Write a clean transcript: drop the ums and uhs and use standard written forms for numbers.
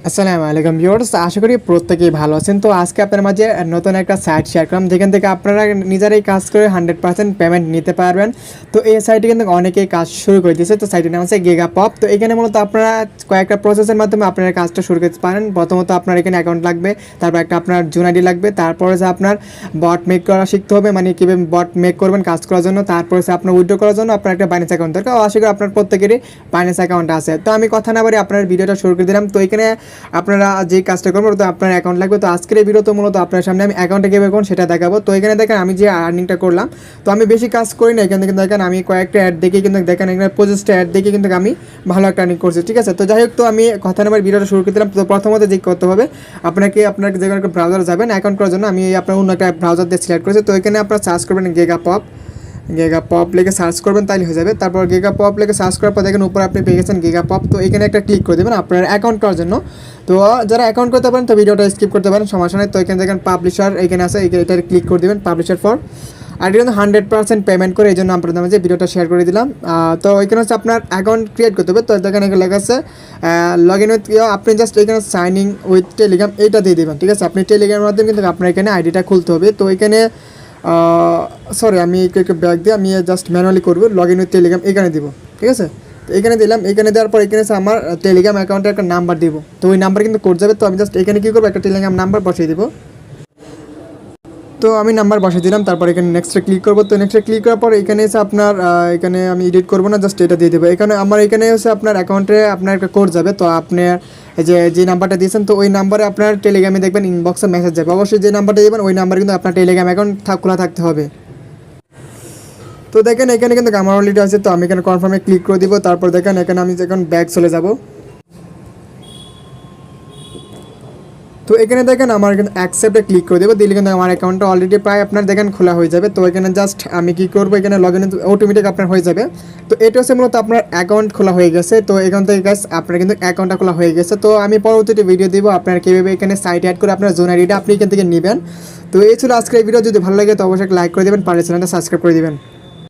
আসসালামু আলাইকুম ভিউয়ার্স, আশা করি প্রত্যেকেই ভালো আছেন। তো আজকে আপনার মাঝে নতুন একটা সাইট শেয়ার করলাম, যেখান থেকে আপনারা নিজেরাই কাজ করে 100% পেমেন্ট নিতে পারবেন। তো এই সাইটে কিন্তু অনেকেই কাজ শুরু করে দিয়েছে। তো সাইটের নাম হচ্ছে গিগাপপ। তো এখানে মূলত আপনারা কয়েকটা প্রসেসের মাধ্যমে আপনারা কাজটা শুরু করতে পারেন। প্রথমত আপনার এখানে অ্যাকাউন্ট লাগবে, তারপর একটা আপনার জুন আইডি লাগবে, তারপরে যে আপনার বট মেক করা শিখতে হবে, মানে কীভাবে বট মেক করবেন কাজ করার জন্য। তারপরে আপনার উইথড্র করার জন্য আপনার একটা বাইন্যান্স অ্যাকাউন্ট দরকার। আশা করি আপনার প্রত্যেকেরই বাইন্যান্স অ্যাকাউন্ট আছে। তো আমি কথা না বলে আপনার ভিডিওটা শুরু করে দিলাম। তো এখানে আপনারা যে কাজটা করবেন তো আপনার অ্যাকাউন্ট লাগবে। তো আজকের এই ভিডিও তো মূলত আপনার সামনে আমি অ্যাকাউন্টে কীভাবে করুন সেটা দেখাবো। তো এখানে দেখেন আমি যে আর্নিংটা করলাম, তো আমি বেশি কাজ করি না। এখানে কিন্তু দেখেন আমি কয়েকটা অ্যাড দেখে কিন্তু দেখেন এখানে 25টা অ্যাড দেখে কিন্তু আমি ভালো একটা আর্নিং করছি, ঠিক আছে। তো যাই হোক, তো আমি কথা না বলে ভিডিওটা শুরু করে দিলাম। তো প্রথমত যে করতে হবে আপনাকে যে কোনো একটা ব্রাউজার যাবেন অ্যাকাউন্ট করার জন্য। আমি আপনার অন্য একটা ব্রাউজার দিয়ে সিলেক্ট করেছি। তো এখানে আপনারা সার্চ করবেন গিগাপপ লিখে সার্চ করবেন, তাহলে হয়ে যাবে। তারপর গিগাপপ লিখে সার্চ করার পর দেখেন উপরে আপনি পেয়ে গেছেন গিগাপপ। তো এখানে একটা ক্লিক করে দেবেন আপনার অ্যাকাউন্ট করার জন্য। তো যারা অ্যাকাউন্ট করতে পারেন তো ভিডিওটা স্কিপ করতে পারেন, সমস্যা নেই। তো এখানে দেখেন পাবলিশার এখানে আছে, এটা ক্লিক করে দেবেন পাবলিশার ফর। আর এটা কিন্তু 100% পেমেন্ট করে, এই জন্য আপনার নামে যে ভিডিওটা শেয়ার করে দিলাম। তো এখানে হচ্ছে আপনার অ্যাকাউন্ট ক্রিয়েট করতে হবে। তো দেখেন এখানে লেখা আছে লগ ইন উইথ, আপনি জাস্ট এখানে সাইনিং উইথ টেলিগ্রাম এইটা দিয়ে দেবেন, ঠিক আছে। আপনি টেলিগ্রামের মাধ্যমে কিন্তু আপনার এখানে আইডিটা খুলতে হবে। তো এখানে সরি, আমি একটু ব্যাক দিয়ে আমি জাস্ট ম্যানুয়ালি করবো। লগ ইন উইথ টেলিগ্রাম এখানে দিব, ঠিক আছে। তো এখানে দিলাম, এখানে দেওয়ার পর এখানে আমার টেলিগ্রাম অ্যাকাউন্টে একটা নাম্বার দিব। তো ওই নাম্বার কিন্তু কোড যাবে। তো আমি জাস্ট এখানে কী করবো, একটা টেলিগ্রাম নাম্বার বসিয়ে দিব। তো আমি নাম্বার বসিয়ে দিলাম, তারপর এখানে নেক্সটে ক্লিক করবো। তো নেক্সটে ক্লিক করার পর এখানে এসে আপনার এখানে আমি এডিট করবো না, জাস্ট এটা দিয়ে দেবো। এখানে আমার এখানে হচ্ছে আপনার অ্যাকাউন্টে আপনার একটা কোড যাবে। তো আপনি যে নাম্বারটা দিয়েছেন তো ওই নাম্বারে আপনার টেলিগ্রামে দেখবেন ইনবক্সে মেসেজ যাবে। অবশ্যই যে নাম্বারটা দেবেন ওই নাম্বারে কিন্তু আপনার টেলিগ্রাম অ্যাকাউন্ট খোলা থাকতে হবে। তো দেখেন এখানে কিন্তু আমার অলরেডি আছে। তো আমি এখানে কনফার্মে ক্লিক করে দিব। তারপর দেখেন এখানে আমি যখন ব্যাক চলে যাব, তো এখানে দেখেন আমার কিন্তু অ্যাকসেপ্টে ক্লিক করে দেবো, দিলে কিন্তু আমার অ্যাকাউন্টটা অলরেডি প্রায় আপনার দেখেন খোলা হয়ে যাবে। তো এখানে জাস্ট আমি কী করবো, এখানে লগ ইন অটোমেটিক আপনার হয়ে যাবে। তো এটা হচ্ছে মূলত আপনার অ্যাকাউন্ট খোলা হয়ে গেছে। তো এখান থেকে গাইস আপনার কিন্তু অ্যাকাউন্টটা খোলা হয়ে গেছে। তো আমি পরবর্তীতে ভিডিও দিব আপনার কীভাবে এখানে সাইট অ্যাড করে আপনার জোন আইডিটা আপনি এখান থেকে নেবেন। তো এই ছিল আজকের এই ভিডিও। যদি ভালো লাগে তো অবশ্যই লাইক করে দেবেন, পারলে চ্যানেলটা সাবস্ক্রাইব করে দেবেন।